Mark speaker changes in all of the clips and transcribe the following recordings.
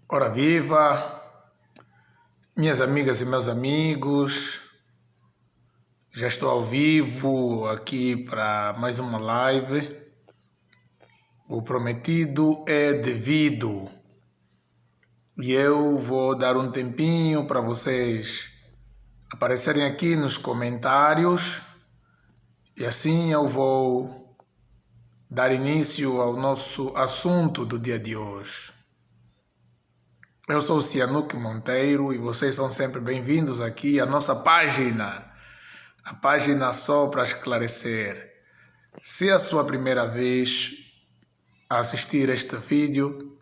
Speaker 1: Ora viva, minhas amigas e meus amigos, já estou ao vivo aqui para mais uma live. O prometido é devido e eu vou dar um tempinho para vocês aparecerem aqui nos comentários e assim eu vou dar início ao nosso assunto do dia de hoje. Eu sou o Cianuque Monteiro e vocês são sempre bem-vindos aqui à nossa página. A página só para esclarecer. Se é a sua primeira vez a assistir este vídeo,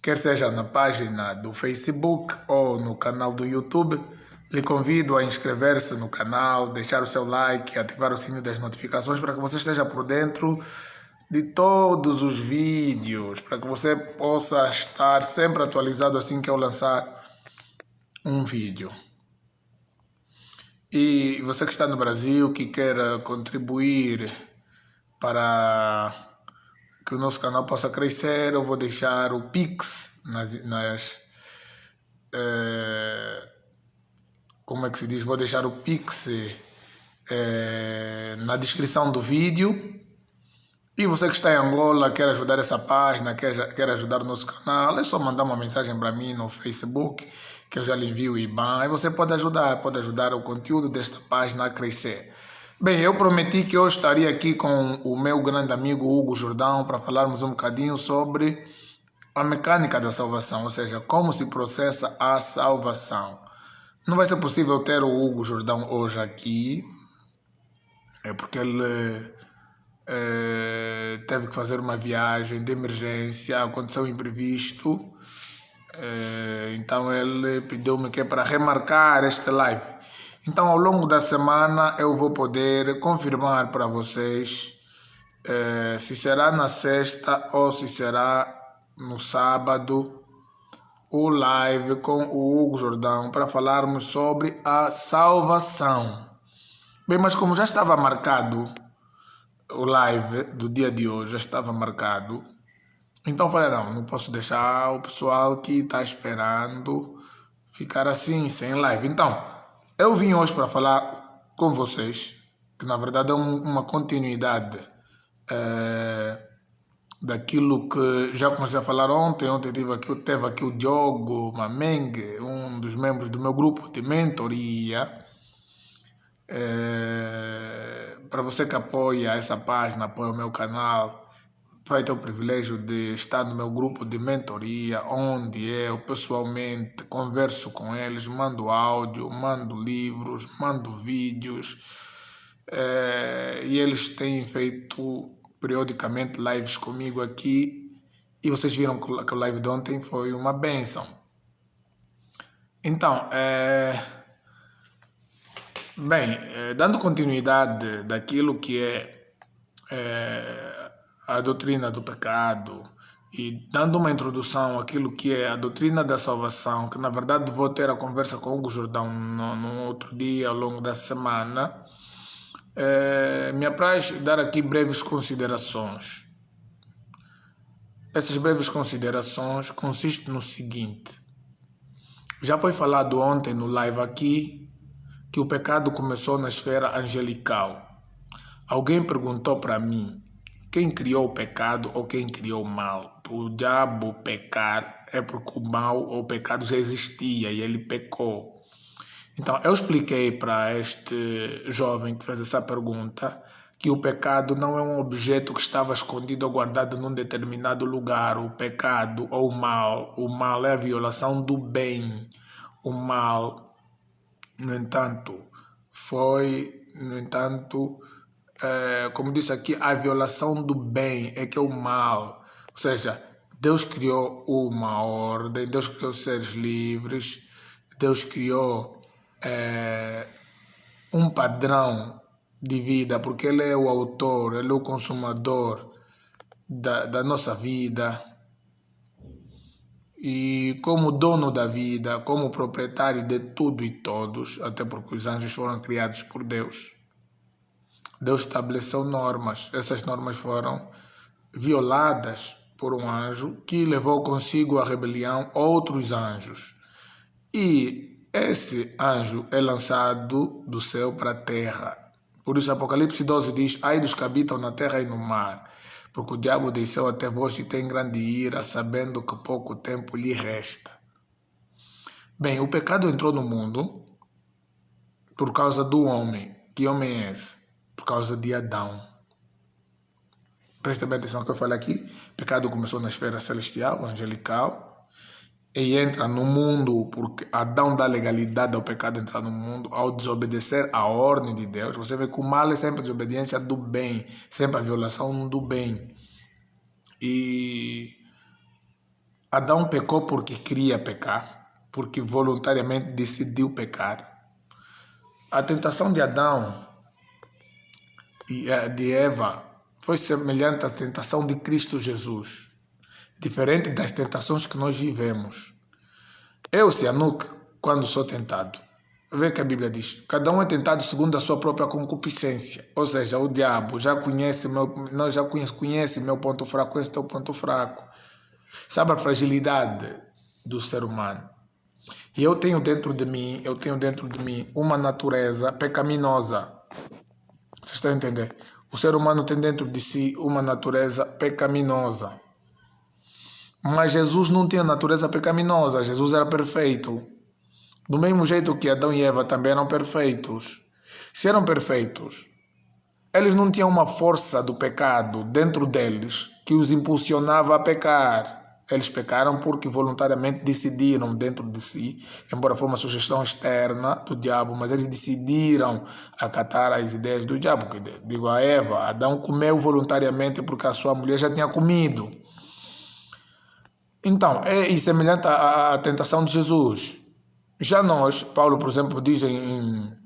Speaker 1: quer seja na página do Facebook ou no canal do YouTube, lhe convido a inscrever-se no canal, deixar o seu like, ativar o sininho das notificações para que você esteja por dentro de todos os vídeos, para que você possa estar sempre atualizado assim que eu lançar um vídeo. E você que está no Brasil, que quer contribuir para que o nosso canal possa crescer, eu vou deixar o Pix como é que se diz? Vou deixar o Pix na descrição do vídeo. E você que está em Angola, quer ajudar essa página, quer ajudar o nosso canal, é só mandar uma mensagem para mim no Facebook, que eu já lhe envio o IBAN. E você pode ajudar o conteúdo desta página a crescer. Bem, eu prometi que hoje estaria aqui com o meu grande amigo Hugo Jordão para falarmos um bocadinho sobre a mecânica da salvação, ou seja, como se processa a salvação. Não vai ser possível ter o Hugo Jordão hoje aqui, porque ele teve que fazer uma viagem de emergência, aconteceu um imprevisto, então ele pediu-me que é para remarcar este live. Então ao longo da semana eu vou poder confirmar para vocês se será na sexta ou se será no sábado o live com o Hugo Jordão para falarmos sobre a salvação. Bem, mas como já estava marcado o live do dia de hoje, já estava marcado, então falei, não posso deixar o pessoal que está esperando ficar assim, sem live. Então, eu vim hoje para falar com vocês, que na verdade é uma continuidade daquilo que já comecei a falar ontem. Ontem teve aqui o Diogo Mamengue, um dos membros do meu grupo de mentoria. Para você que apoia essa página, apoia o meu canal, vai ter o privilégio de estar no meu grupo de mentoria, onde eu pessoalmente converso com eles, mando áudio, mando livros, mando vídeos, e eles têm feito periodicamente lives comigo aqui, e vocês viram que o live de ontem foi uma bênção. Então, bem, dando continuidade daquilo que é a doutrina do pecado e dando uma introdução àquilo que é a doutrina da salvação, que na verdade vou ter a conversa com o Hugo Jordão no outro dia, ao longo da semana, me apraz dar aqui breves considerações. Essas breves considerações consistem no seguinte: já foi falado ontem no live aqui que o pecado começou na esfera angelical. Alguém perguntou para mim: quem criou o pecado ou quem criou o mal? O diabo pecar é porque o mal ou o pecado já existia e ele pecou. Então, eu expliquei para este jovem que fez essa pergunta que o pecado não é um objeto que estava escondido ou guardado num determinado lugar. O pecado ou o mal é a violação do bem. O mal, no entanto, como disse aqui, a violação do bem é que é o mal. Ou seja, Deus criou uma ordem, Deus criou seres livres, Deus criou um padrão de vida, porque Ele é o autor, Ele é o consumador da nossa vida. E como dono da vida, como proprietário de tudo e todos, até porque os anjos foram criados por Deus, Deus estabeleceu normas. Essas normas foram violadas por um anjo que levou consigo a rebelião outros anjos. E esse anjo é lançado do céu para a terra. Por isso Apocalipse 12 diz: ai dos que habitam na terra e no mar, porque o diabo desceu até vós e tem grande ira, sabendo que pouco tempo lhe resta. Bem, o pecado entrou no mundo por causa do homem. Que homem é esse? Por causa de Adão. Presta bem atenção no que eu falei aqui. O pecado começou na esfera celestial, angelical, e entra no mundo porque Adão dá legalidade ao pecado entrar no mundo ao desobedecer a ordem de Deus. Você vê que o mal é sempre a desobediência do bem, sempre a violação do bem. E Adão pecou porque queria pecar, porque voluntariamente decidiu pecar. A tentação de Adão e de Eva foi semelhante à tentação de Cristo Jesus, diferente das tentações que nós vivemos. Eu, Sihanouk, quando sou tentado, vê que a Bíblia diz, cada um é tentado segundo a sua própria concupiscência, ou seja, o diabo já conhece meu ponto fraco, esse é o ponto fraco, sabe a fragilidade do ser humano. E eu tenho dentro de mim uma natureza pecaminosa. Vocês estão a entender? O ser humano tem dentro de si uma natureza pecaminosa. Mas Jesus não tinha natureza pecaminosa. Jesus era perfeito. Do mesmo jeito que Adão e Eva também eram perfeitos. Se eram perfeitos, eles não tinham uma força do pecado dentro deles que os impulsionava a pecar. Eles pecaram porque voluntariamente decidiram dentro de si, embora foi uma sugestão externa do diabo, mas eles decidiram acatar as ideias do diabo. Digo a Eva, Adão comeu voluntariamente porque a sua mulher já tinha comido. Então, é semelhante à tentação de Jesus. Já nós, Paulo, por exemplo, diz em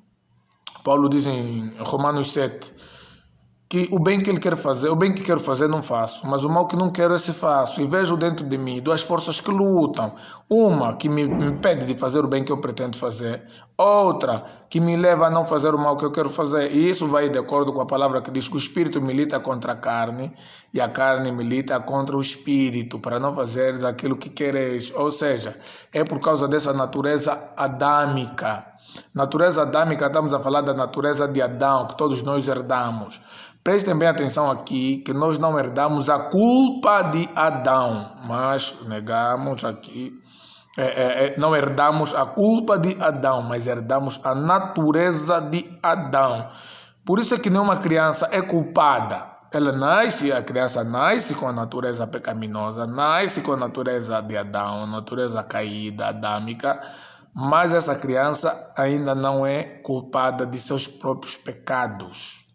Speaker 1: Romanos 7, que o bem que ele quer fazer, o bem que quero fazer não faço, mas o mal que não quero esse faço. E vejo dentro de mim duas forças que lutam. Uma que me impede de fazer o bem que eu pretendo fazer. Outra que me leva a não fazer o mal que eu quero fazer. E isso vai de acordo com a palavra que diz que o espírito milita contra a carne e a carne milita contra o espírito para não fazeres aquilo que queres. Ou seja, é por causa dessa natureza adâmica. Natureza adâmica, estamos a falar da natureza de Adão, que todos nós herdamos. Prestem bem atenção aqui, que nós não herdamos a culpa de Adão, mas negamos aqui, não herdamos a culpa de Adão, mas herdamos a natureza de Adão. Por isso é que nenhuma criança é culpada. A criança nasce com a natureza pecaminosa, nasce com a natureza de Adão, a natureza caída, adâmica, mas essa criança ainda não é culpada de seus próprios pecados.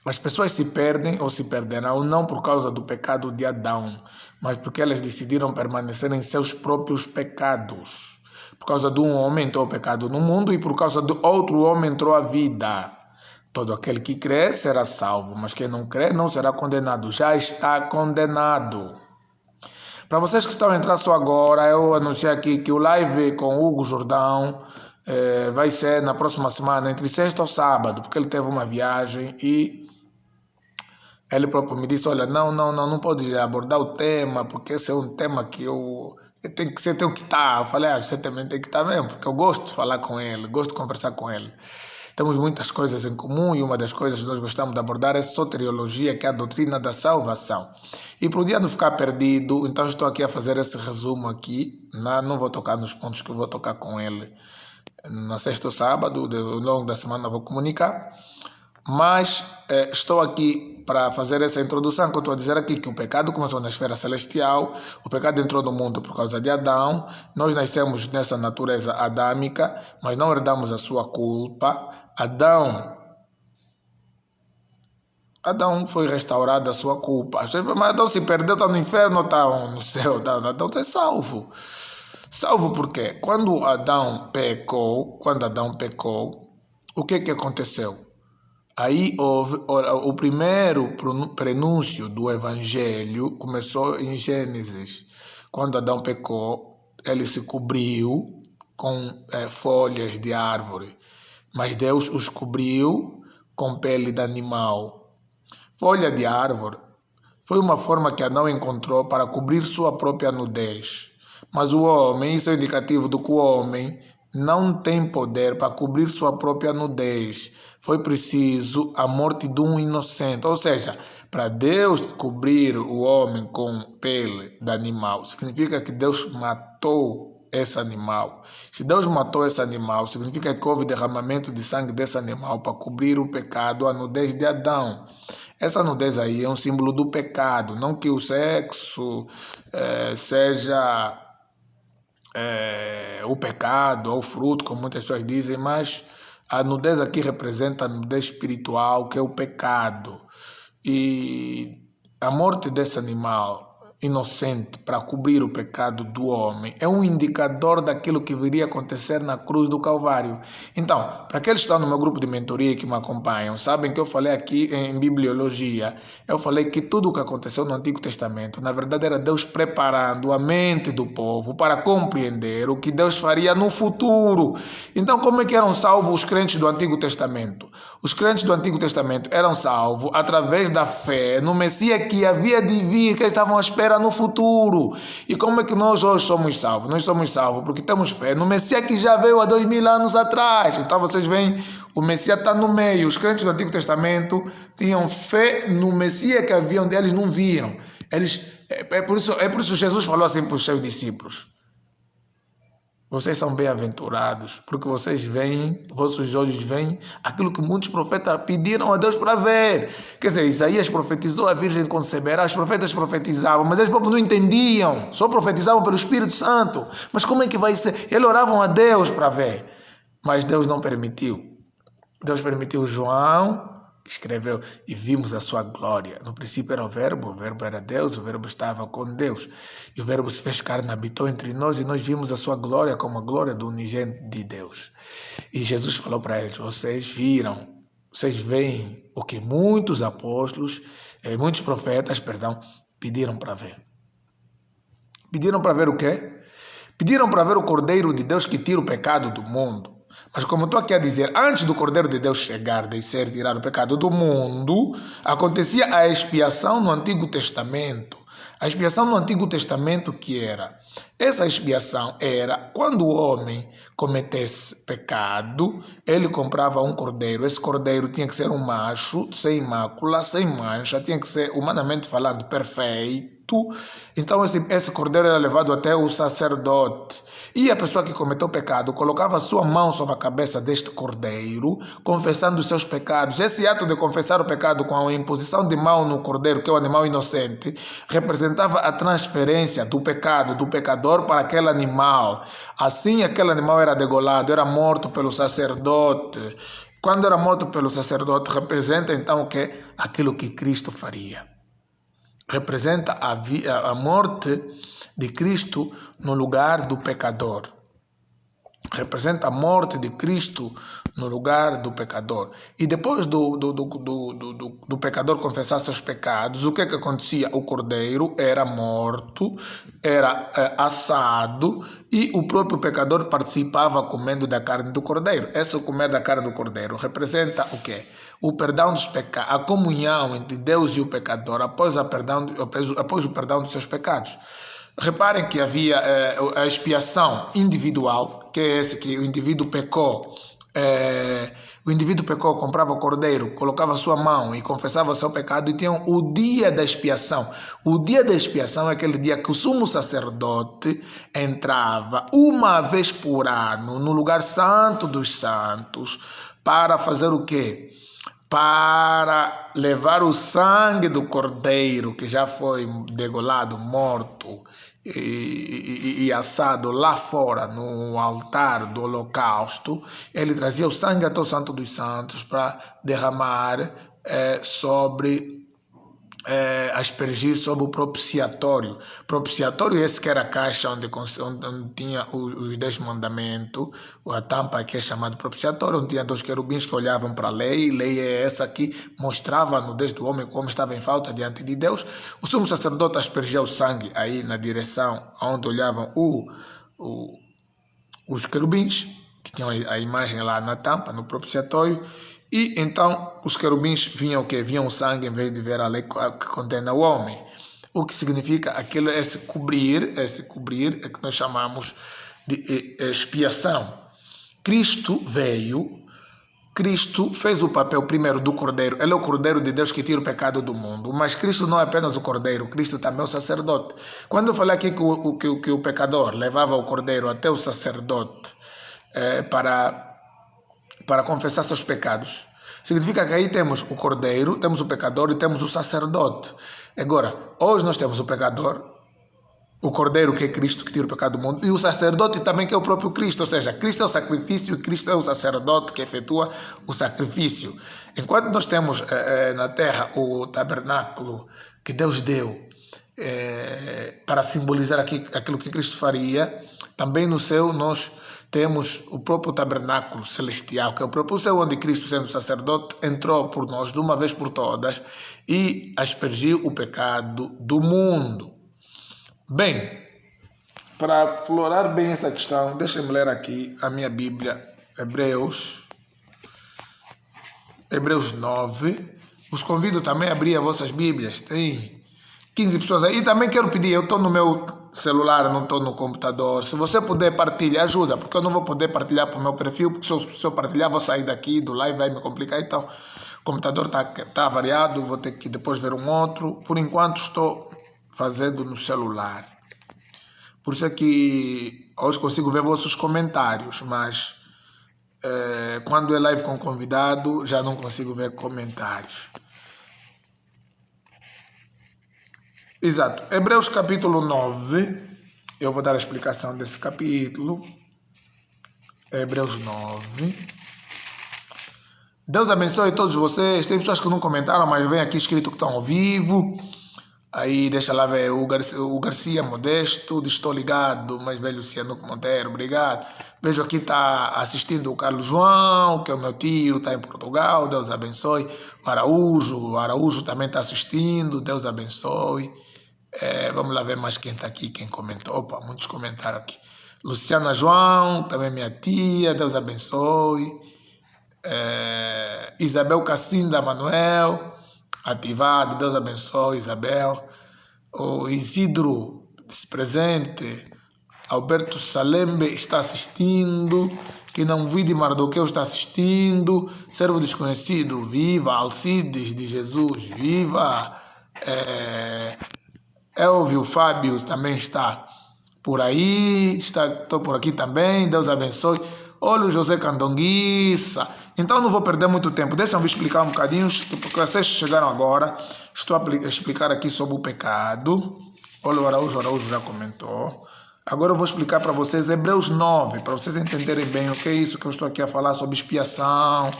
Speaker 1: As pessoas se perdem ou se perderão não por causa do pecado de Adão, mas porque elas decidiram permanecer em seus próprios pecados. Por causa de um homem entrou o pecado no mundo e por causa de outro homem entrou a vida. Todo aquele que crê será salvo, mas quem não crê não será condenado. Já está condenado. Para vocês que estão a entrar só agora, eu anunciei aqui que o live com Hugo Jordão vai ser na próxima semana, entre sexta ou sábado, porque ele teve uma viagem e ele próprio me disse, olha, não pode abordar o tema, porque esse é um tema que você tem que estar. Eu falei, você também tem que estar mesmo, porque eu gosto de falar com ele, gosto de conversar com ele. Temos muitas coisas em comum e uma das coisas que nós gostamos de abordar é a soteriologia, que é a doutrina da salvação. E para o dia não ficar perdido, então estou aqui a fazer esse resumo aqui. Não vou tocar nos pontos que eu vou tocar com ele na sexta ou sábado, ao longo da semana vou comunicar. Mas estou aqui para fazer essa introdução que eu estou a dizer aqui, que o pecado começou na esfera celestial, o pecado entrou no mundo por causa de Adão, nós nascemos nessa natureza adâmica, mas não herdamos a sua culpa. Adão foi restaurado a sua culpa. Mas Adão se perdeu, está no inferno ou está no céu? Adão está salvo. Salvo por quê? Quando Adão pecou, o que aconteceu? Aí houve o primeiro prenúncio do Evangelho, começou em Gênesis. Quando Adão pecou, ele se cobriu com folhas de árvore, mas Deus os cobriu com pele de animal. Folha de árvore Foi uma forma que Adão encontrou para cobrir sua própria nudez. Mas o homem, isso é indicativo do que o homem não tem poder para cobrir sua própria nudez. Foi preciso a morte de um inocente. Ou seja, para Deus cobrir o homem com pele de animal, significa que Deus matou esse animal. Se Deus matou esse animal, significa que houve derramamento de sangue desse animal para cobrir o pecado, a nudez de Adão. Essa nudez aí é um símbolo do pecado, não que o sexo seja o pecado ou o fruto, como muitas pessoas dizem, mas a nudez aqui representa a nudez espiritual, que é o pecado. E a morte desse animal inocente para cobrir o pecado do homem é um indicador daquilo que viria a acontecer na cruz do Calvário. Então, para aqueles que estão no meu grupo de mentoria que me acompanham, sabem que eu falei aqui em bibliologia, eu falei que tudo o que aconteceu no Antigo Testamento, na verdade era Deus preparando a mente do povo para compreender o que Deus faria no futuro. Então, como é que eram salvos os crentes do Antigo Testamento? Os crentes do Antigo Testamento eram salvos através da fé no Messias que havia de vir, que estavam à espera no futuro. E como é que nós hoje somos salvos? Nós somos salvos porque temos fé no Messias que já veio há 2000 anos atrás. Então vocês veem, o Messias está no meio. Os crentes do Antigo Testamento tinham fé no Messias que havia onde eles não viam. É por isso Jesus falou assim para os seus discípulos: vocês são bem-aventurados, porque vocês veem, vossos olhos veem aquilo que muitos profetas pediram a Deus para ver. Quer dizer, Isaías profetizou, a Virgem conceberá, os profetas profetizavam, mas eles próprios não entendiam, só profetizavam pelo Espírito Santo. Mas como é que vai ser? Eles oravam a Deus para ver, mas Deus não permitiu. Deus permitiu João, que escreveu, e vimos a sua glória. No princípio era o verbo era Deus, o verbo estava com Deus. E o verbo se fez carne, habitou entre nós, e nós vimos a sua glória como a glória do unigênito de Deus. E Jesus falou para eles: vocês viram, vocês veem o que muitos apóstolos, muitos profetas, pediram para ver. Pediram para ver o quê? Pediram para ver o Cordeiro de Deus que tira o pecado do mundo. Mas como estou aqui a dizer, antes do Cordeiro de Deus chegar, descer, tirar o pecado do mundo, acontecia a expiação no Antigo Testamento. A expiação no Antigo Testamento que era? Essa expiação era quando o homem cometesse pecado, ele comprava um cordeiro. Esse cordeiro tinha que ser um macho, sem mácula, sem mancha, tinha que ser, humanamente falando, perfeito. Então esse cordeiro era levado até o sacerdote. E a pessoa que cometeu o pecado colocava a sua mão sobre a cabeça deste cordeiro, confessando os seus pecados. Esse ato de confessar o pecado com a imposição de mão no cordeiro, que é o animal inocente, representava a transferência do pecado do pecador para aquele animal. Assim, aquele animal era degolado, era morto pelo sacerdote. Quando era morto pelo sacerdote, representa então o que? Aquilo que Cristo faria. Representa a morte de Cristo no lugar do pecador. Representa a morte de Cristo no lugar do pecador. E depois do pecador confessar seus pecados, o que acontecia? O cordeiro era morto, era assado, e o próprio pecador participava comendo da carne do cordeiro. Esse comer da carne do cordeiro representa o quê? O perdão dos pecados, a comunhão entre Deus e o pecador após o perdão dos seus pecados. Reparem que havia a expiação individual, que é esse que o indivíduo pecou. O indivíduo pecou, comprava o cordeiro, colocava a sua mão e confessava o seu pecado, e tinha o dia da expiação. O dia da expiação é aquele dia que o sumo sacerdote entrava uma vez por ano no lugar santo dos santos para fazer o quê? Para levar o sangue do cordeiro que já foi degolado, morto e assado lá fora no altar do holocausto. Ele trazia o sangue até o Santo dos Santos para derramar aspergir sobre o propiciatório. Propiciatório esse que era a caixa onde tinha os 10 mandamentos, a tampa que é chamado propiciatório, onde tinha 2 querubins que olhavam para a lei. Lei é essa que mostrava a nudez do homem, como estava em falta diante de Deus. O sumo sacerdote aspergia o sangue aí na direção onde olhavam os querubins, que tinham a imagem lá na tampa, no propiciatório. E então os querubins vinham o quê? Vinham o sangue em vez de ver a lei que condena o homem. O que significa aquilo é se cobrir, é que nós chamamos de expiação. Cristo fez o papel primeiro do Cordeiro. Ele é o Cordeiro de Deus que tira o pecado do mundo. Mas Cristo não é apenas o Cordeiro, Cristo também é o sacerdote. Quando eu falei aqui que o pecador levava o Cordeiro até o sacerdote para confessar seus pecados, significa que aí temos o Cordeiro, temos o pecador e temos o sacerdote. Agora, hoje nós temos o pecador, o Cordeiro, que é Cristo, que tira o pecado do mundo, e o sacerdote também, que é o próprio Cristo. Ou seja, Cristo é o sacrifício e Cristo é o sacerdote que efetua o sacrifício. Enquanto nós temos na terra o tabernáculo que Deus deu para simbolizar aquilo que Cristo faria, também no céu nós temos o próprio tabernáculo celestial, que é o próprio céu, onde Cristo, sendo sacerdote, entrou por nós de uma vez por todas e aspergiu o pecado do mundo. Bem, para aflorar bem essa questão, deixem-me ler aqui a minha Bíblia, Hebreus 9. Os convido também a abrir as vossas Bíblias, tem 15 pessoas aí. E também quero pedir, eu estou no meu celular, não estou no computador. Se você puder partilhar, ajuda, porque eu não vou poder partilhar para o meu perfil, porque se eu partilhar vou sair daqui do live, vai me complicar. Então, o computador está variado, vou ter que depois ver um outro. Por enquanto estou fazendo no celular. Por isso é que hoje consigo ver vossos comentários, mas quando é live com convidado já não consigo ver comentários. Exato. Hebreus capítulo 9. Eu vou dar a explicação desse capítulo. Hebreus 9. Deus abençoe todos vocês. Tem pessoas que não comentaram, mas vem aqui escrito que estão ao vivo. Aí deixa lá ver o Garcia Modesto, estou ligado, mais velho Luciano Monteiro, obrigado. Vejo aqui está assistindo o Carlos João, que é o meu tio, está em Portugal, Deus abençoe. O Araújo também está assistindo, Deus abençoe. Vamos lá ver mais quem está aqui, quem comentou. Opa, muitos comentaram aqui. Luciana João, também minha tia, Deus abençoe. Isabel Cassinda Manuel, ativado, Deus abençoe, Isabel. O Isidro, presente. Alberto Salembe está assistindo. Que não vi de Mardoqueu está assistindo. Servo desconhecido, viva. Alcides de Jesus, viva. Elvio Fábio também está por aí. Estou por aqui também, Deus abençoe. Olha o José Candonguiça. Então não vou perder muito tempo. Deixa-me explicar um bocadinho, porque vocês chegaram agora. Estou a explicar aqui sobre o pecado. Olha o Araújo já comentou. Agora eu vou explicar para vocês Hebreus 9, para vocês entenderem bem o que é isso que eu estou aqui a falar sobre expiação.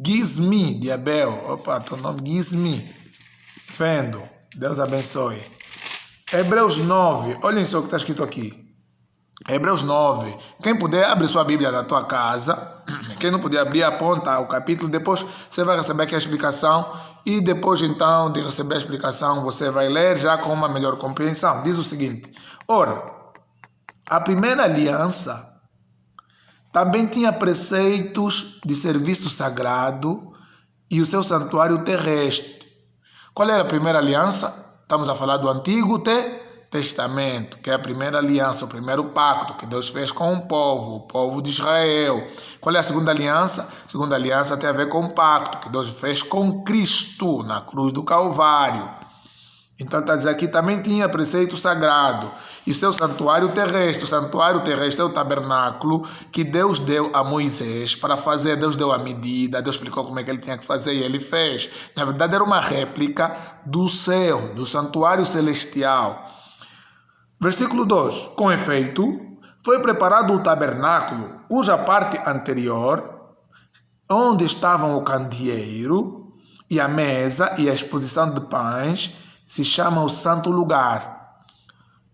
Speaker 1: Gizmi de Abel. Opa, teu nome Gizmi. Fendo. Deus abençoe. Hebreus 9. Olhem só o que está escrito aqui. Hebreus 9. Quem puder, abre sua Bíblia na tua casa. Quem não puder abrir, aponta o capítulo. Depois você vai receber aqui a explicação. E depois, então, de receber a explicação, você vai ler já com uma melhor compreensão. Diz o seguinte. Ora, a primeira aliança também tinha preceitos de serviço sagrado e o seu santuário terrestre. Qual era a primeira aliança? Estamos a falar do Antigo Testamento, que é a primeira aliança, o primeiro pacto que Deus fez com o povo de Israel. Qual é a segunda aliança? A segunda aliança tem a ver com o pacto que Deus fez com Cristo na cruz do Calvário. Então está dizendo aqui também tinha preceito sagrado e seu santuário terrestre. O santuário terrestre é o tabernáculo que Deus deu a Moisés para fazer. Deus deu a medida, Deus explicou como é que ele tinha que fazer e ele fez. Na verdade era uma réplica do céu, do santuário celestial. Versículo 2. Com efeito, foi preparado o tabernáculo, cuja parte anterior, onde estavam o candeeiro e a mesa e a exposição de pães, se chama o Santo Lugar.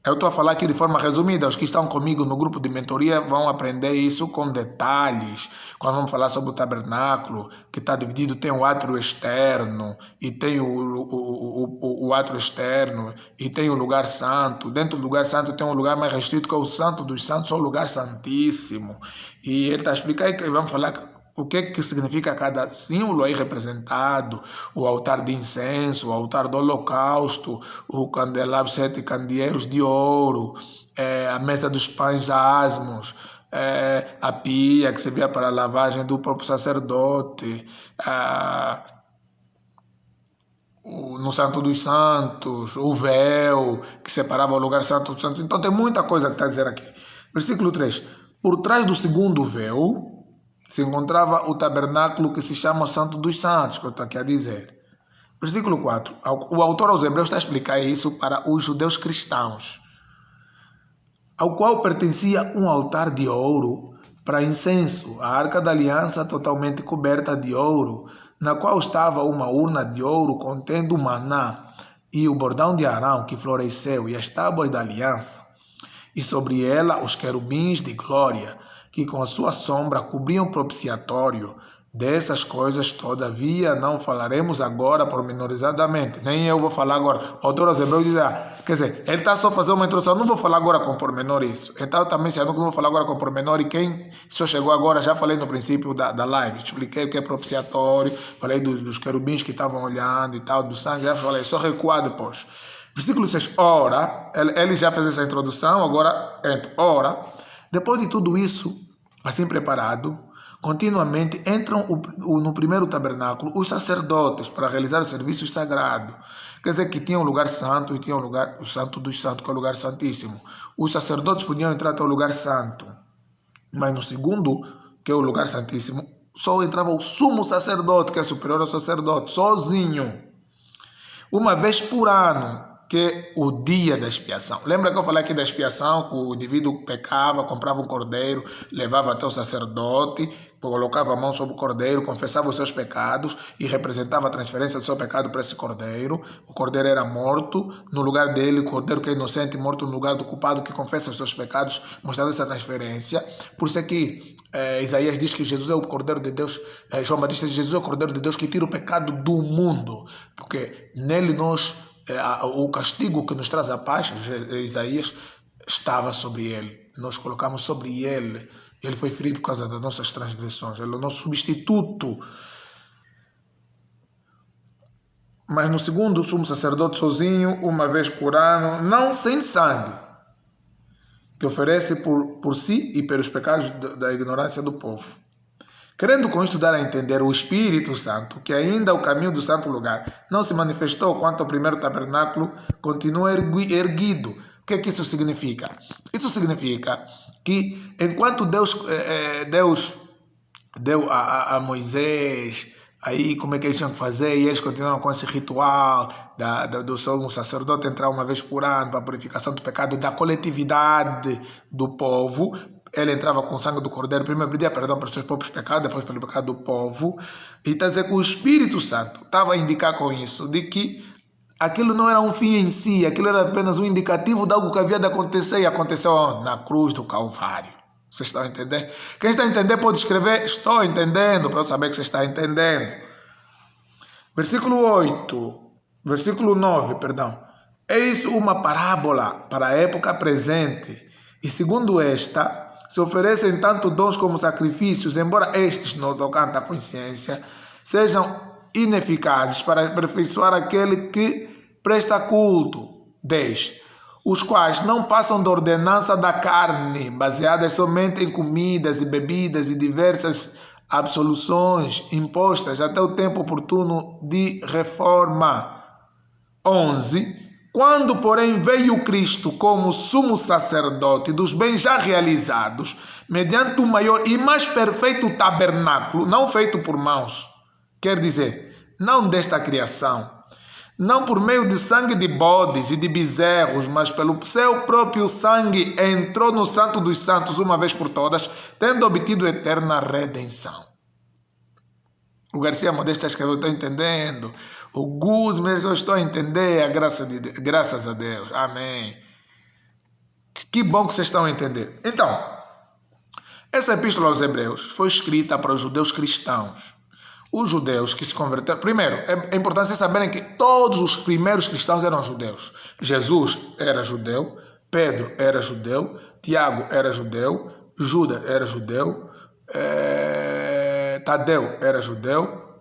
Speaker 1: Eu estou a falar aqui de forma resumida. Os que estão comigo no grupo de mentoria vão aprender isso com detalhes. Quando vamos falar sobre o tabernáculo, que está dividido, tem o átrio externo, e tem o átrio externo, e tem o lugar santo. Dentro do lugar santo tem um lugar mais restrito, que é o Santo dos Santos, ou o lugar santíssimo. E ele está explicando que vamos falar O que significa cada símbolo aí representado? O altar de incenso, o altar do holocausto, o candelabro, 7 candeeiros de ouro, a mesa dos pães asmos, a pia que servia para a lavagem do próprio sacerdote, no Santo dos Santos, o véu que separava o lugar santo dos santos. Então tem muita coisa que está a dizer aqui. Versículo 3. Por trás do segundo véu se encontrava o tabernáculo que se chama Santo dos Santos, que eu estou aqui a dizer. Versículo 4. O autor aos Hebreus está a explicar isso para os judeus cristãos, ao qual pertencia um altar de ouro para incenso, a arca da aliança totalmente coberta de ouro, na qual estava uma urna de ouro contendo o maná, e o bordão de Arão que floresceu, e as tábuas da aliança, e sobre ela os querubins de glória, que com a sua sombra cobriam o propiciatório. Dessas coisas, todavia, não falaremos agora pormenorizadamente. Nem eu vou falar agora. O autor aos Hebreus diz, quer dizer, ele está só fazendo uma introdução, não vou falar agora com pormenor isso. Então, também se eu não vou falar agora com pormenor, e quem só chegou agora, já falei no princípio da live, expliquei o que é propiciatório, falei dos querubins que estavam olhando e tal, do sangue, já falei, só recuar depois. Versículo 6, ora, ele já fez essa introdução, agora entra, ora, depois de tudo isso, assim preparado, continuamente entram no primeiro tabernáculo os sacerdotes para realizar os serviços sagrados. Quer dizer que tinha um lugar santo e tinha um lugar, o santo dos santos, que é o lugar santíssimo. Os sacerdotes podiam entrar até o lugar santo, mas no segundo, que é o lugar santíssimo, só entrava o sumo sacerdote, que é superior ao sacerdote, sozinho, uma vez por ano, que é o dia da expiação. Lembra que eu falei aqui da expiação, que o indivíduo pecava, comprava um cordeiro, levava até o sacerdote, colocava a mão sobre o cordeiro, confessava os seus pecados e representava a transferência do seu pecado para esse cordeiro. O cordeiro era morto no lugar dele, o cordeiro que é inocente, morto no lugar do culpado que confessa os seus pecados, mostrando essa transferência. Por isso é que Isaías diz que Jesus é o cordeiro de Deus, João Batista diz que Jesus é o cordeiro de Deus que tira o pecado do mundo, porque nele nós... o castigo que nos traz a paz, Isaías, estava sobre ele. Nós colocamos sobre ele. Ele foi ferido por causa das nossas transgressões. Ele é o nosso substituto. Mas no segundo, o sumo sacerdote sozinho, uma vez por ano, não sem sangue, que oferece por si e pelos pecados da ignorância do povo. Querendo com isto dar a entender o Espírito Santo, que ainda o caminho do santo lugar não se manifestou quanto ao primeiro tabernáculo, continua erguido. O que é que isso significa? Isso significa que enquanto Deus deu a Moisés, aí como é que eles tinham que fazer, e eles continuaram com esse ritual do sumo sacerdote entrar uma vez por ano para a purificação do pecado da coletividade do povo. Ele entrava com o sangue do cordeiro, primeiro pedia perdão para os seus próprios pecados, depois pelo pecado do povo. E está a dizer que o Espírito Santo estava a indicar com isso, de que aquilo não era um fim em si, aquilo era apenas um indicativo de algo que havia de acontecer, e aconteceu na cruz do Calvário. Vocês estão a entender? Quem está a entender pode escrever, estou entendendo, para eu saber que você está entendendo. Versículo 9, perdão. Eis uma parábola para a época presente, e segundo esta, se oferecem tanto dons como sacrifícios, embora estes, no tocante à consciência, sejam ineficazes para aperfeiçoar aquele que presta culto. 10. Os quais não passam da ordenança da carne, baseadas somente em comidas e bebidas e diversas absoluções impostas até o tempo oportuno de reforma. 11. Quando, porém, veio Cristo como sumo sacerdote dos bens já realizados, mediante o maior e mais perfeito tabernáculo, não feito por mãos, quer dizer, não desta criação, não por meio de sangue de bodes e de bezerros, mas pelo seu próprio sangue, entrou no Santo dos Santos uma vez por todas, tendo obtido eterna redenção. O Garcia Modesto escreveu, estou entendendo. O Gus, mesmo eu estou a entender, graças a Deus. Amém. Que bom que vocês estão a entender. Então, essa epístola aos Hebreus foi escrita para os judeus cristãos. Os judeus que se converteram... Primeiro, é importante vocês saberem que todos os primeiros cristãos eram judeus. Jesus era judeu, Pedro era judeu, Tiago era judeu, Judas era judeu, Tadeu era judeu,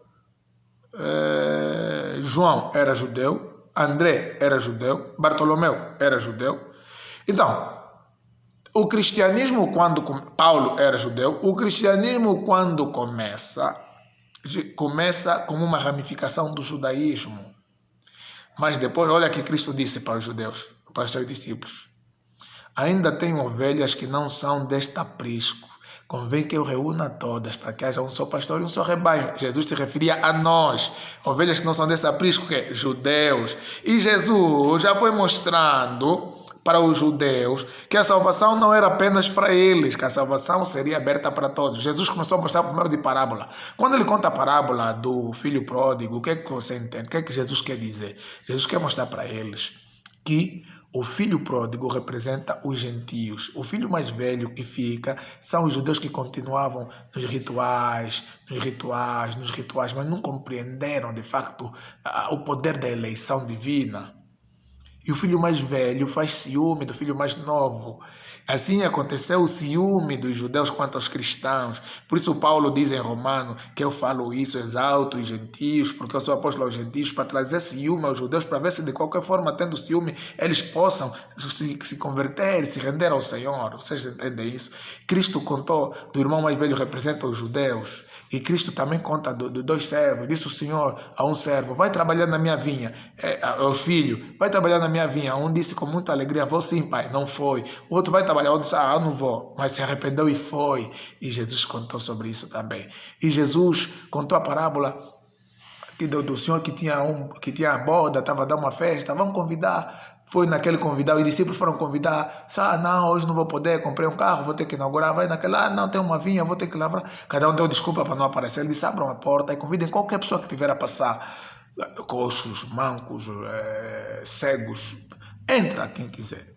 Speaker 1: João era judeu, André era judeu, Bartolomeu era judeu. Então, o cristianismo Paulo era judeu, o cristianismo quando começa como uma ramificação do judaísmo. Mas depois, olha que Cristo disse para os judeus, para os seus discípulos: ainda tenho ovelhas que não são deste aprisco. Convém que eu reúna todas, para que haja um só pastor e um só rebanho. Jesus se referia a nós, ovelhas que não são desse aprisco, que é judeus. E Jesus já foi mostrando para os judeus que a salvação não era apenas para eles, que a salvação seria aberta para todos. Jesus começou a mostrar por meio de parábola. Quando ele conta a parábola do filho pródigo, o que é que você entende? O que é que Jesus quer dizer? Jesus quer mostrar para eles que o filho pródigo representa os gentios. O filho mais velho que fica são os judeus que continuavam nos rituais, mas não compreenderam de facto o poder da eleição divina. E o filho mais velho faz ciúme do filho mais novo. Assim aconteceu o ciúme dos judeus quanto aos cristãos. Por isso Paulo diz em Romano que eu falo isso, exalto os gentios, porque eu sou apóstolo aos gentios, para trazer ciúme aos judeus, para ver se de qualquer forma, tendo ciúme, eles possam se converter, se render ao Senhor. Vocês entendem isso? Cristo contou do irmão mais velho representa os judeus. E Cristo também conta de dois servos. Disse o Senhor a um servo: vai trabalhar na minha vinha. Aos filhos: vai trabalhar na minha vinha. Um disse com muita alegria: vou sim, pai. Não foi. O outro: vai trabalhar. O outro disse: eu não vou. Mas se arrependeu e foi. E Jesus contou sobre isso também. E Jesus contou a parábola do senhor que tinha a boda, estava a dar uma festa. Vamos convidar. Foi naquele convidar, os discípulos foram convidar. Não, hoje não vou poder, comprei um carro, vou ter que inaugurar. Vai naquela, não, tem uma vinha, vou ter que lavrar. Cada um deu desculpa para não aparecer. Ele disse: abram a porta e convidem qualquer pessoa que tiver a passar. Coxos, mancos, cegos. Entra quem quiser.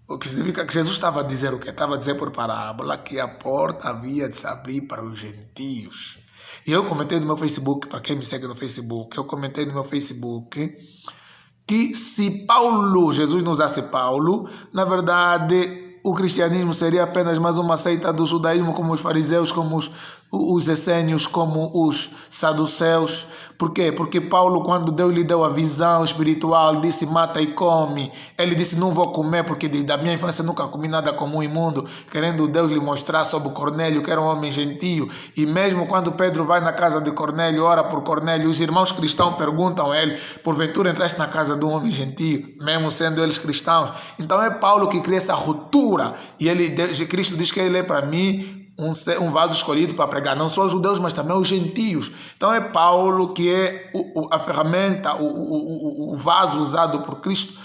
Speaker 1: O que significa que Jesus estava a dizer o quê? Estava a dizer por parábola que a porta havia de se abrir para os gentios. E eu comentei no meu Facebook, para quem me segue no Facebook, eu comentei no meu Facebook que se Jesus não usasse Paulo, na verdade o cristianismo seria apenas mais uma seita do judaísmo, como os fariseus, como os essênios, como os saduceus. Por quê? Porque Paulo, quando Deus lhe deu a visão espiritual, disse: mata e come. Ele disse: não vou comer, porque da minha infância nunca comi nada como imundo, querendo Deus lhe mostrar sobre Cornélio, que era um homem gentio. E mesmo quando Pedro vai na casa de Cornélio, ora por Cornélio, os irmãos cristãos perguntam a ele: porventura entraste na casa de um homem gentio, mesmo sendo eles cristãos? Então é Paulo que cria essa ruptura. E Cristo diz que ele é para mim um vaso escolhido para pregar não só os judeus, mas também os gentios. Então é Paulo que é a ferramenta, o vaso usado por Cristo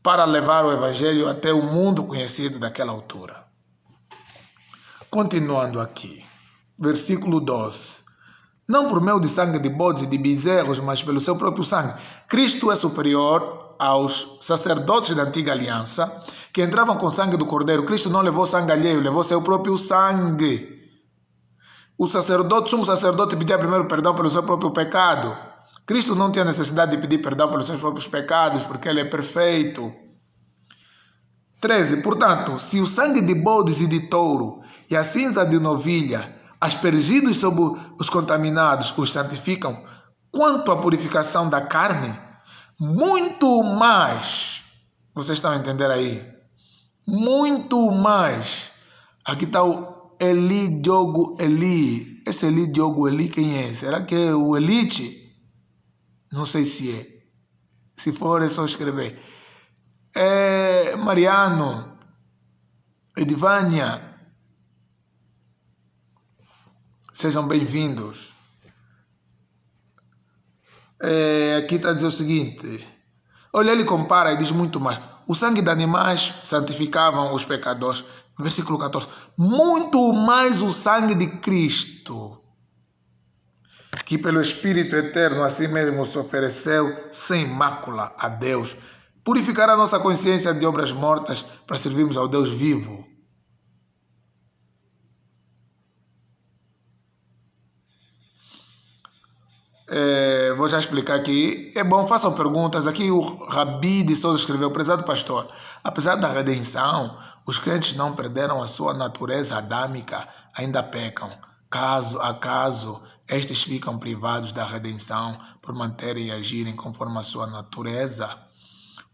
Speaker 1: para levar o evangelho até o mundo conhecido daquela altura. Continuando aqui, versículo 12. Não por meio de sangue de bodes e de bezerros, mas pelo seu próprio sangue. Cristo é superior aos sacerdotes da antiga aliança, que entravam com sangue do cordeiro. Cristo não levou sangue alheio, levou seu próprio sangue. O sumo sacerdote pedia primeiro perdão pelo seu próprio pecado. Cristo não tinha necessidade de pedir perdão pelos seus próprios pecados, porque ele é perfeito. 13. Portanto, se o sangue de bodes e de touro e a cinza de novilha, aspergidos sobre os contaminados, os santificam, quanto à purificação da carne, muito mais, vocês estão a entender aí? Muito mais. Aqui está o Eli Diogo Eli. Esse Eli Diogo Eli quem é? Será que é o Elite? Não sei se é. Se for é só escrever. Mariano, Edivânia, sejam bem-vindos. Aqui está a dizer o seguinte: olha, ele compara e diz muito mais. O sangue de animais santificavam os pecadores. Versículo 14. Muito mais o sangue de Cristo, que pelo Espírito Eterno assim mesmo se ofereceu sem mácula a Deus, purificará a nossa consciência de obras mortas para servirmos ao Deus vivo. Vou já explicar aqui. É bom, façam perguntas. Aqui o Rabi de Souza escreveu: prezado pastor, apesar da redenção, os crentes não perderam a sua natureza adâmica, ainda pecam. Acaso estes ficam privados da redenção por manterem e agirem conforme a sua natureza?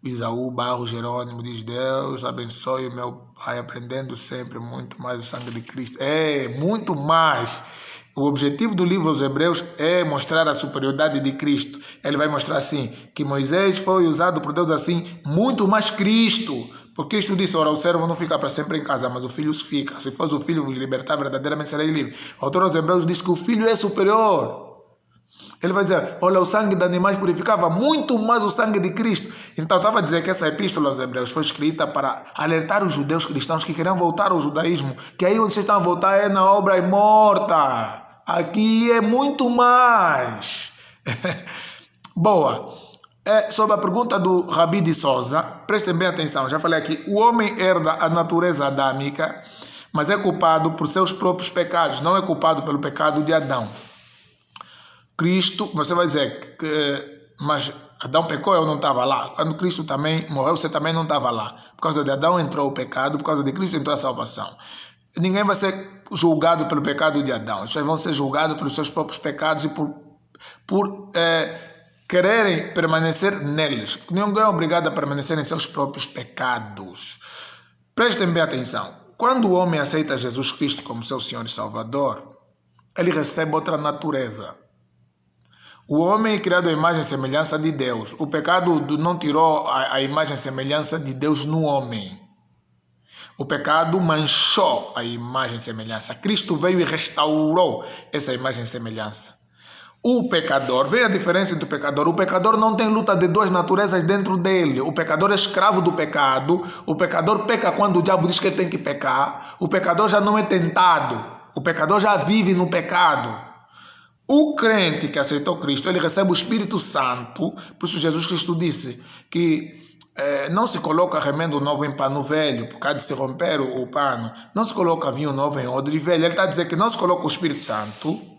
Speaker 1: O Isaú Barro Jerônimo diz: Deus abençoe o meu pai, aprendendo sempre muito mais o sangue de Cristo. Muito mais. O objetivo do livro aos Hebreus é mostrar a superioridade de Cristo. Ele vai mostrar assim, que Moisés foi usado por Deus assim, muito mais Cristo. Porque Cristo disse: ora, o servo não fica para sempre em casa, mas o filho fica. Se faz o filho vos libertar, verdadeiramente sereis livres. O autor aos Hebreus diz que o filho é superior. Ele vai dizer: olha, o sangue de animais purificava muito mais o sangue de Cristo. Então estava a dizer que essa epístola aos Hebreus foi escrita para alertar os judeus cristãos que queriam voltar ao judaísmo, que aí onde vocês estão a voltar é na obra morta. Aqui é muito mais. Boa. Sobre a pergunta do Rabi de Souza, prestem bem atenção, já falei aqui, o homem herda a natureza adâmica, mas é culpado por seus próprios pecados, não é culpado pelo pecado de Adão. Cristo, você vai dizer que, mas Adão pecou, eu não estava lá. Quando Cristo também morreu, você também não estava lá. Por causa de Adão entrou o pecado, por causa de Cristo entrou a salvação. Ninguém vai ser julgado pelo pecado de Adão. Eles vão ser julgados pelos seus próprios pecados e por quererem permanecer neles. Ninguém é obrigado a permanecer em seus próprios pecados. Prestem bem atenção. Quando o homem aceita Jesus Cristo como seu Senhor e Salvador, ele recebe outra natureza. O homem é criado à imagem e semelhança de Deus. O pecado não tirou a imagem e semelhança de Deus no homem. O pecado manchou a imagem e semelhança. Cristo veio e restaurou essa imagem e semelhança. O pecador, veja a diferença entre o pecador. O pecador não tem luta de duas naturezas dentro dele. O pecador é escravo do pecado. O pecador peca quando o diabo diz que ele tem que pecar. O pecador já não é tentado. O pecador já vive no pecado. O crente que aceitou Cristo, ele recebe o Espírito Santo. Por isso Jesus Cristo disse que não se coloca remendo novo em pano velho, por causa de se romper o pano. Não se coloca vinho novo em odre velho. Ele está a dizer que não se coloca o Espírito Santo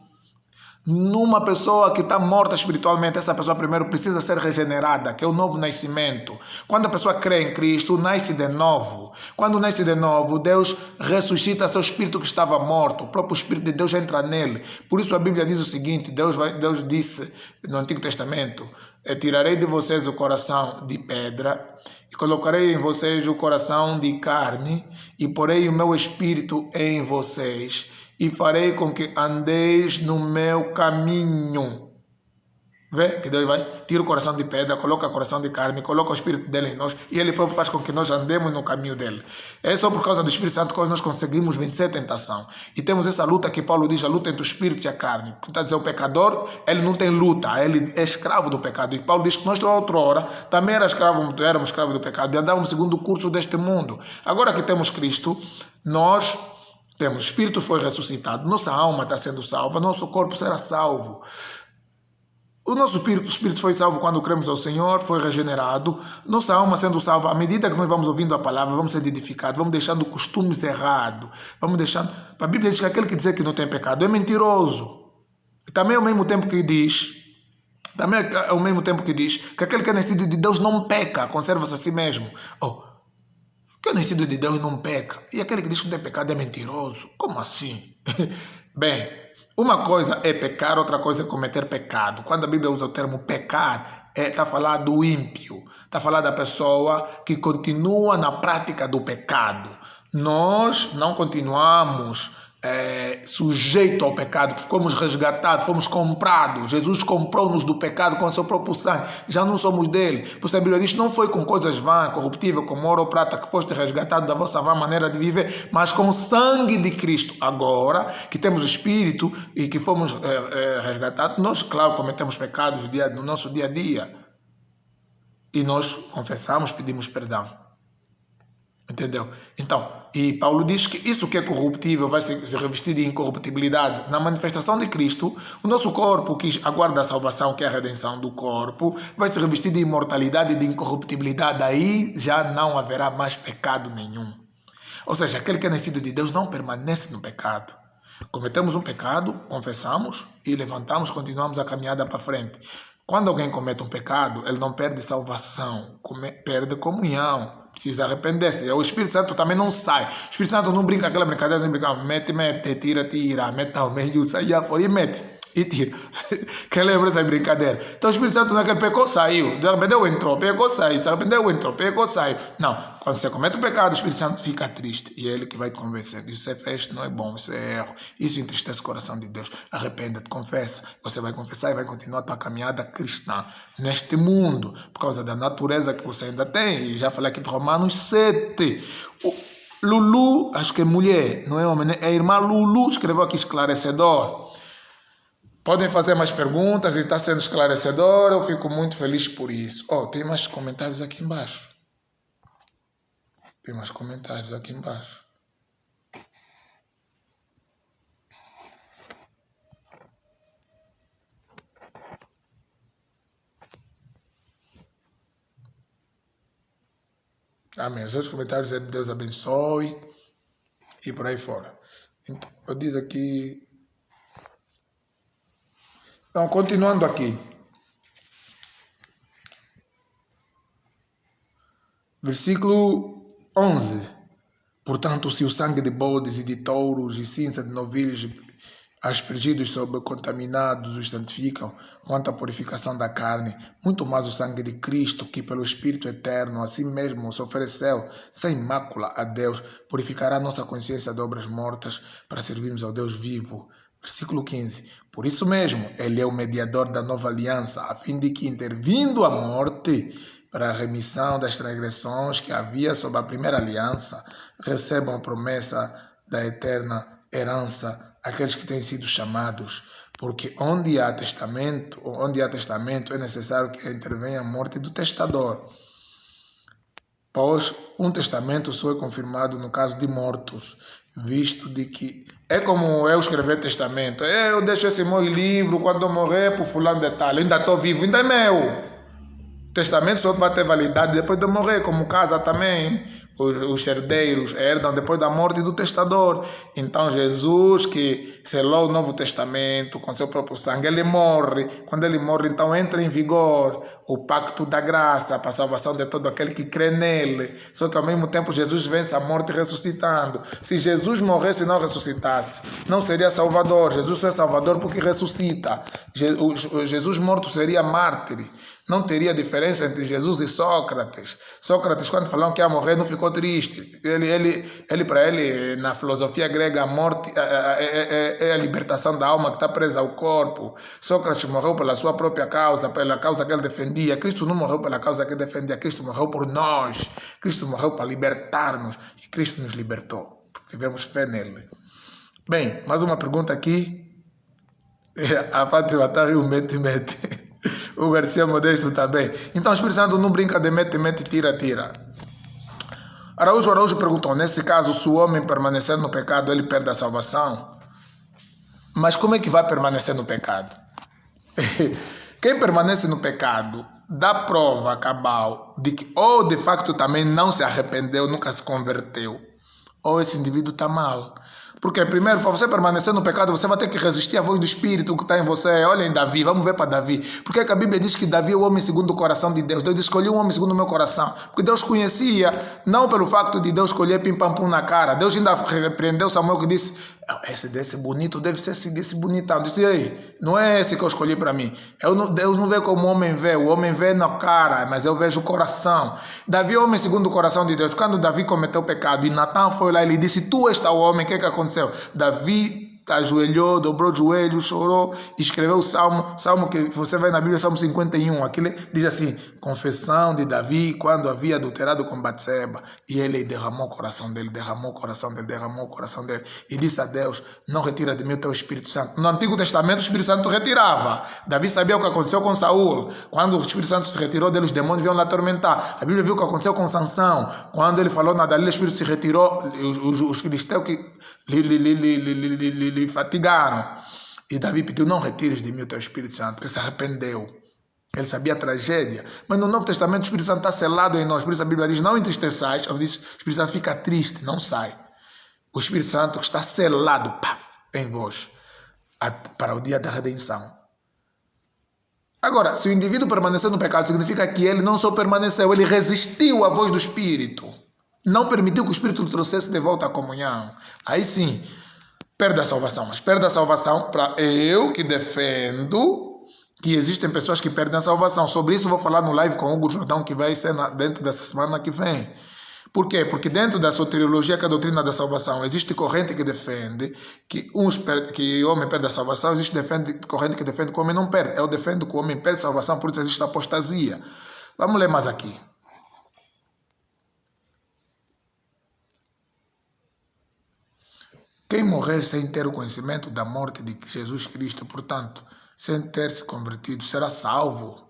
Speaker 1: numa pessoa que está morta espiritualmente. Essa pessoa primeiro precisa ser regenerada, que é o novo nascimento. Quando a pessoa crê em Cristo, nasce de novo. Quando nasce de novo, Deus ressuscita seu espírito que estava morto. O próprio Espírito de Deus entra nele. Por isso a Bíblia diz o seguinte, Deus disse no Antigo Testamento: tirarei de vocês o coração de pedra e colocarei em vocês o coração de carne e porei o meu espírito em vocês e farei com que andeis no meu caminho. Vê que Deus vai, tira o coração de pedra, coloca o coração de carne, coloca o Espírito dele em nós e ele próprio faz com que nós andemos no caminho dele. É só por causa do Espírito Santo que nós conseguimos vencer a tentação. E temos essa luta que Paulo diz, a luta entre o Espírito e a carne. Está a dizer, o pecador, ele não tem luta, ele é escravo do pecado. E Paulo diz que nós, outrora, também éramos escravos do pecado e andávamos segundo o curso deste mundo. Agora que temos Cristo, nós temos, o Espírito foi ressuscitado, nossa alma está sendo salva, nosso corpo será salvo. O nosso espírito foi salvo quando cremos ao Senhor, foi regenerado. Nossa alma sendo salva, à medida que nós vamos ouvindo a palavra, vamos sendo edificados, vamos deixando costumes errados. Vamos deixando. A Bíblia diz que aquele que diz que não tem pecado é mentiroso. E também ao mesmo tempo que diz que aquele que é nascido de Deus não peca, conserva-se a si mesmo. Que é nascido de Deus não peca. E aquele que diz que não tem pecado é mentiroso. Como assim? Bem, uma coisa é pecar, outra coisa é cometer pecado. Quando a Bíblia usa o termo pecar, está a falar do ímpio. Está a falar da pessoa que continua na prática do pecado. Nós não continuamos sujeito ao pecado, fomos resgatados, fomos comprados. Jesus comprou-nos do pecado com o seu próprio sangue. Já não somos dele. Por isso a Bíblia diz, não foi com coisas vãs, corruptíveis, como ouro ou prata, que foste resgatado da vossa vã maneira de viver, mas com o sangue de Cristo. Agora que temos o Espírito e que fomos resgatados, nós, claro, cometemos pecados no nosso dia a dia. E nós confessamos, pedimos perdão. Entendeu? Então, e Paulo diz que isso que é corruptível vai se revestir de incorruptibilidade. Na manifestação de Cristo, o nosso corpo, que aguarda a salvação, que é a redenção do corpo, vai se revestir de imortalidade e de incorruptibilidade. Aí já não haverá mais pecado nenhum. Ou seja, aquele que é nascido de Deus não permanece no pecado. Cometemos um pecado, confessamos e levantamos, continuamos a caminhada para frente. Quando alguém comete um pecado, ele não perde salvação, perde comunhão. Precisa arrepender-se. O Espírito Santo também não sai. O Espírito Santo não brinca aquela brincadeira, não brinca, mete, tira, mete ao meio, sai fora e mete. E tira. Quem lembra essa brincadeira? Então o Espírito Santo não é que ele pecou, saiu. Se arrependeu, entrou. Pecou, saiu. Se arrependeu, entrou. Pecou, saiu. Não. Quando você comete o pecado, o Espírito Santo fica triste. E é ele que vai te convencer. Isso é fez, não é bom, isso é erro. Isso entristece o coração de Deus. Arrependa-te, confessa. Você vai confessar e vai continuar a tua caminhada cristã neste mundo. Por causa da natureza que você ainda tem. E já falei aqui de Romanos 7. Lulu, acho que é mulher, não é homem, né? É a irmã Lulu, escreveu aqui esclarecedor. Podem fazer mais perguntas e está sendo esclarecedor. Eu fico muito feliz por isso. Tem mais comentários aqui embaixo. Tem mais comentários aqui embaixo. Amém. Os outros comentários é Deus abençoe e por aí fora. Então, eu diz aqui. Então, continuando aqui. Versículo 11. Portanto, se o sangue de bodes e de touros e cinza de novilhos aspergidos sobre contaminados os santificam quanto à purificação da carne, muito mais o sangue de Cristo, que pelo Espírito Eterno a si mesmo se ofereceu sem mácula a Deus, purificará nossa consciência de obras mortas para servirmos ao Deus vivo. Versículo 15. Por isso mesmo, ele é o mediador da nova aliança, a fim de que, intervindo a morte para a remissão das transgressões que havia sob a primeira aliança, recebam a promessa da eterna herança aqueles que têm sido chamados. Porque onde há testamento é necessário que intervenha a morte do testador. Pois um testamento só é confirmado no caso de mortos, visto de que é como eu escrever testamento. Eu deixo esse meu livro, quando eu morrer, por fulano de tal. Eu ainda estou vivo, ainda é meu. O testamento só vai ter validade depois de eu morrer, como casa também. Os herdeiros herdam depois da morte do testador. Então Jesus, que selou o Novo Testamento com seu próprio sangue, ele morre. Quando ele morre, então entra em vigor o pacto da graça para a salvação de todo aquele que crê nele. Só que ao mesmo tempo Jesus vence a morte ressuscitando. Se Jesus morresse e não ressuscitasse, não seria salvador. Jesus só é salvador porque ressuscita. Jesus morto seria mártir. Não teria diferença entre Jesus e Sócrates. Sócrates, quando falaram que ia morrer, não ficou triste. Para ele, na filosofia grega, a morte é a libertação da alma que está presa ao corpo. Sócrates morreu pela sua própria causa, pela causa que ele defendia. Cristo não morreu pela causa que ele defendia. Cristo morreu por nós. Cristo morreu para libertar-nos. E Cristo nos libertou. Tivemos fé nele. Bem, mais uma pergunta aqui. A Fátima está rindo, mete. O Garcia Modesto também. Então o Espírito Santo não brinca de mete, tira. Araújo perguntou, nesse caso, se o homem permanecer no pecado, ele perde a salvação? Mas como é que vai permanecer no pecado? Quem permanece no pecado dá prova cabal de que ou de facto também não se arrependeu, nunca se converteu, ou esse indivíduo está mal. Porque primeiro, para você permanecer no pecado, você vai ter que resistir à voz do Espírito que está em você. Olha em Davi, vamos ver para Davi. Porque que a Bíblia diz que Davi é o homem segundo o coração de Deus. Deus escolheu um homem segundo o meu coração. Porque Deus conhecia, não pelo facto de Deus escolher pim-pam-pum na cara. Deus ainda repreendeu Samuel que disse, esse desse bonito deve ser esse bonitão. Disse, ei, não é esse que eu escolhi para mim. Deus não vê como o homem vê. O homem vê na cara, mas eu vejo o coração. Davi é o homem segundo o coração de Deus. Quando Davi cometeu o pecado e Natan foi lá e lhe disse, tu és o homem, o que aconteceu? Davi ajoelhou, dobrou o joelho, chorou, escreveu o salmo que você vai na Bíblia, Salmo 51, aquele diz assim, confissão de Davi quando havia adulterado com Batseba, e ele derramou o coração dele, e disse a Deus, não retira de mim o teu Espírito Santo. No Antigo Testamento o Espírito Santo retirava. Davi sabia o que aconteceu com Saul, quando o Espírito Santo se retirou dele, os demônios vinham lá atormentar. A Bíblia viu o que aconteceu com Sansão, quando ele falou na Dalila, o Espírito se retirou, os filisteus que lhe fatigaram. E Davi pediu, não retires de mim o teu Espírito Santo, porque se arrependeu. Ele sabia a tragédia. Mas no Novo Testamento o Espírito Santo está selado em nós. Por isso a Bíblia diz, não entristeçais. O Espírito Santo fica triste, não sai. O Espírito Santo está selado em vós para o dia da redenção. Agora, se o indivíduo permanecer no pecado, significa que ele não só permaneceu, ele resistiu à voz do Espírito. Não permitiu que o Espírito o trouxesse de volta à comunhão. Aí sim, perde a salvação. Mas perde a salvação para eu que defendo que existem pessoas que perdem a salvação. Sobre isso vou falar no live com o Hugo Jordão, que vai ser dentro dessa semana que vem. Por quê? Porque dentro da soteriologia, que é a doutrina da salvação, existe corrente que defende que o homem perde a salvação, existe corrente que defende que o homem não perde. Eu defendo que o homem perde a salvação, por isso existe apostasia. Vamos ler mais aqui. Quem morrer sem ter o conhecimento da morte de Jesus Cristo, portanto, sem ter se convertido, será salvo.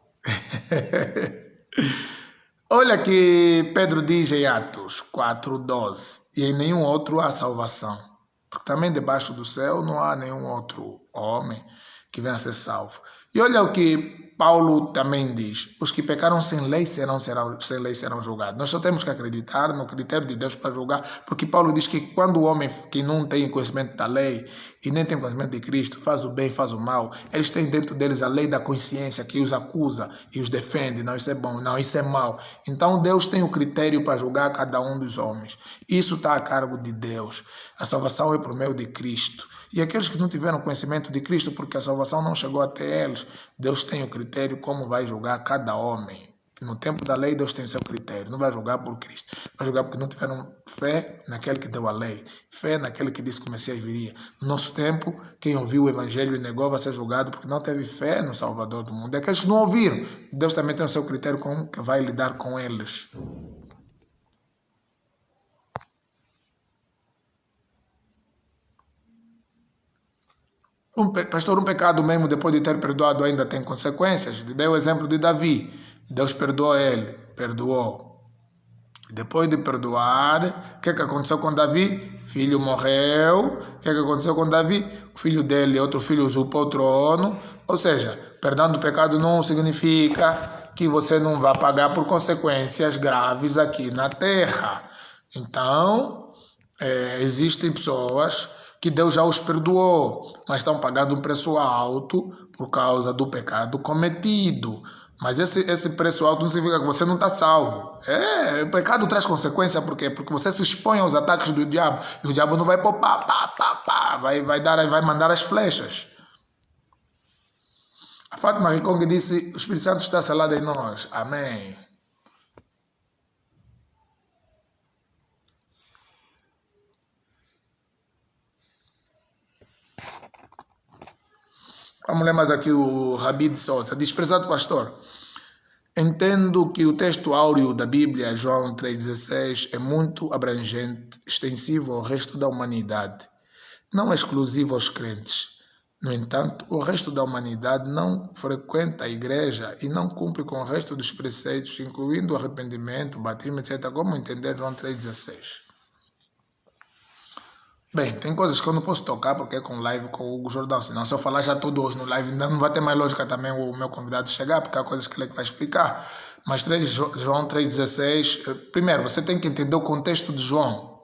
Speaker 1: Olha que Pedro diz em Atos 4:12, e em nenhum outro há salvação, porque também debaixo do céu não há nenhum outro homem que venha a ser salvo. E olha o que Paulo também diz, os que pecaram sem lei serão julgados. Nós só temos que acreditar no critério de Deus para julgar, porque Paulo diz que quando o homem que não tem conhecimento da lei e nem tem conhecimento de Cristo faz o bem, faz o mal, eles têm dentro deles a lei da consciência que os acusa e os defende, não, isso é bom, não, isso é mal. Então Deus tem o critério para julgar cada um dos homens. Isso está a cargo de Deus. A salvação é por meio de Cristo. E aqueles que não tiveram conhecimento de Cristo, porque a salvação não chegou até eles, Deus tem o critério como vai julgar cada homem. No tempo da lei, Deus tem o seu critério. Não vai julgar por Cristo. Vai julgar porque não tiveram fé naquele que deu a lei. Fé naquele que disse que o Messias viria. No nosso tempo, quem ouviu o Evangelho e negou vai ser julgado porque não teve fé no Salvador do mundo. E aqueles que não ouviram, Deus também tem o seu critério como que vai lidar com eles. Pastor, um pecado mesmo, depois de ter perdoado, ainda tem consequências? Dei o exemplo de Davi. Deus perdoou ele, perdoou. Depois de perdoar, o que aconteceu com Davi? Filho morreu. O que aconteceu com Davi? O filho dele, outro filho, usurpou o trono. Ou seja, perdão do pecado não significa que você não vai pagar por consequências graves aqui na terra. Então, existem pessoas que Deus já os perdoou, mas estão pagando um preço alto por causa do pecado cometido. Mas esse preço alto não significa que você não está salvo. O pecado traz consequência, por quê? Porque você se expõe aos ataques do diabo, e o diabo não vai pôr vai mandar as flechas. A Fátima Ricong disse, o Espírito Santo está selado em nós. Amém. Vamos ler mais aqui o Rabi de Souza. Diz, prezado pastor, entendo que o texto áureo da Bíblia, João 3,16, é muito abrangente, extensivo ao resto da humanidade, não exclusivo aos crentes. No entanto, o resto da humanidade não frequenta a igreja e não cumpre com o resto dos preceitos, incluindo o arrependimento, o batismo, etc. Como entender João 3,16? Bem, tem coisas que eu não posso tocar porque é com live com o Hugo Jordão, senão se eu falar já todo hoje no live, ainda não vai ter mais lógica também o meu convidado chegar, porque há coisas que ele vai explicar. Mas João 3,16, primeiro, você tem que entender o contexto de João.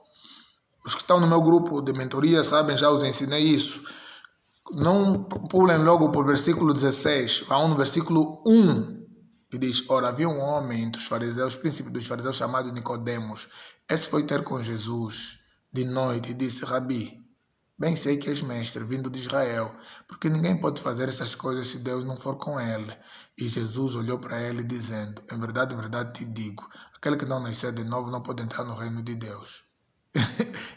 Speaker 1: Os que estão no meu grupo de mentoria sabem, já os ensinei isso. Não pulem logo por versículo 16, vão no versículo 1, que diz, ora, havia um homem entre os fariseus, príncipe dos fariseus, chamado Nicodemos. Esse foi ter com Jesus de noite e disse, Rabi, bem sei que és mestre, vindo de Israel, porque ninguém pode fazer essas coisas se Deus não for com ele. E Jesus olhou para ele dizendo, em verdade te digo, aquele que não nascer de novo não pode entrar no reino de Deus.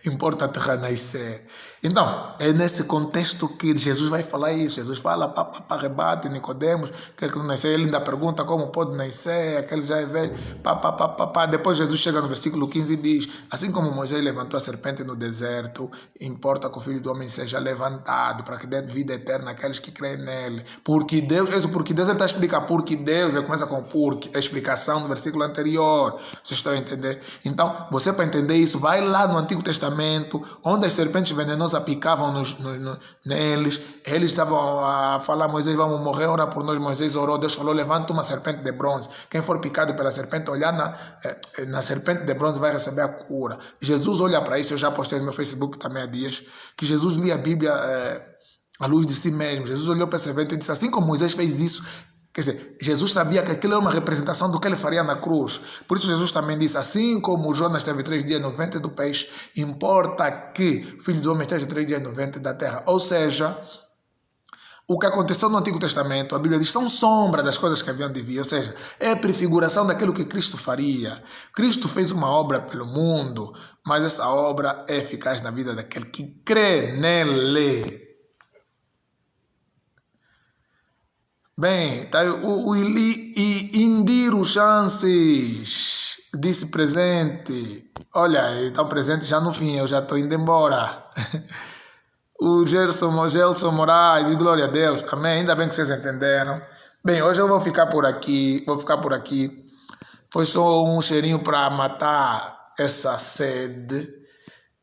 Speaker 1: Importa a terra nascer. Então, é nesse contexto que Jesus vai falar isso. Jesus fala, rebate Nicodemos, aquele que não nascer, ele ainda pergunta como pode nascer, aquele já é velho, Depois Jesus chega no versículo 15 e diz, assim como Moisés levantou a serpente no deserto, importa que o Filho do Homem seja levantado, para que dê vida eterna àqueles que creem nele. Porque Deus, ele está a explicar porque Deus, ele começa com porque, a explicação do versículo anterior. Vocês estão a entender? Então, você para entender isso, vai lá no Antigo Testamento, onde as serpentes venenosas picavam neles, eles estavam a falar, Moisés, vamos morrer, ora por nós. Moisés orou, Deus falou, levanta uma serpente de bronze, quem for picado pela serpente, olhar na serpente de bronze vai receber a cura. Jesus olha para isso, eu já postei no meu Facebook também há dias, que Jesus lia a Bíblia à luz de si mesmo. Jesus olhou para a serpente e disse, assim como Moisés fez isso, Quer dizer, Jesus sabia que aquilo era uma representação do que ele faria na cruz. Por isso Jesus também disse, assim como Jonas teve 3 dias no ventre do peixe, importa que o Filho do Homem esteja 3 dias no ventre da terra. Ou seja, o que aconteceu no Antigo Testamento, a Bíblia diz, são sombra das coisas que haviam de vir. Ou seja, é a prefiguração daquilo que Cristo faria. Cristo fez uma obra pelo mundo, mas essa obra é eficaz na vida daquele que crê nele. Bem, tá, o Indiro Chances disse presente. Olha, estão presentes já no fim, eu já estou indo embora. O Gelson Moraes, e glória a Deus, amém. Ainda bem que vocês entenderam. Bem, hoje eu vou ficar por aqui, Foi só um cheirinho para matar essa sede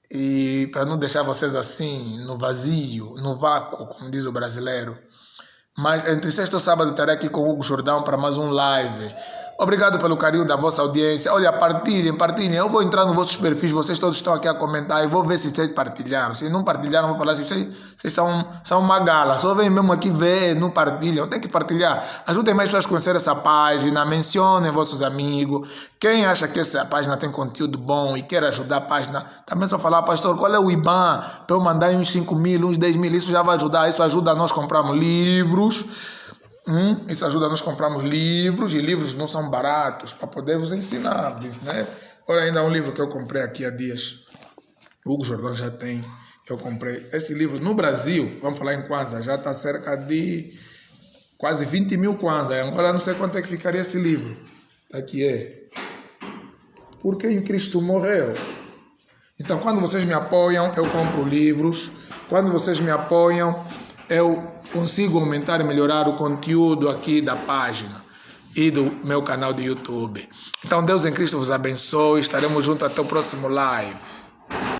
Speaker 1: e para não deixar vocês assim, no vazio, no vácuo, como diz o brasileiro. Mas entre sexta e sábado estarei aqui com o Hugo Jordão para mais um live. Obrigado pelo carinho da vossa audiência. Olha, partilhem. Eu vou entrar nos vossos perfis, vocês todos estão aqui a comentar e vou ver se vocês partilharam. Se não partilharam, vou falar assim, vocês são uma gala. Só vem mesmo aqui ver, não partilham. Tem que partilhar. Ajudem mais pessoas a conhecer essa página, mencionem vossos amigos. Quem acha que essa página tem conteúdo bom e quer ajudar a página, também só falar, pastor, qual é o IBAN para eu mandar uns 5 mil, uns 10 mil. Isso já vai ajudar. Isso ajuda nós a comprarmos livros. Isso ajuda a nós comprarmos livros, e livros não são baratos, para poder vos ensinar, né? Olha, ainda um livro que eu comprei aqui há dias, o Hugo Jordão já tem, eu comprei. Esse livro no Brasil, vamos falar em kwanza, já está cerca de quase 20 mil kwanza. Agora não sei quanto é que ficaria esse livro. Aqui é. Porque em Cristo morreu. Então, quando vocês me apoiam, eu compro livros. Quando vocês me apoiam, eu consigo aumentar e melhorar o conteúdo aqui da página e do meu canal de YouTube. Então, Deus em Cristo vos abençoe. Estaremos juntos até o próximo live.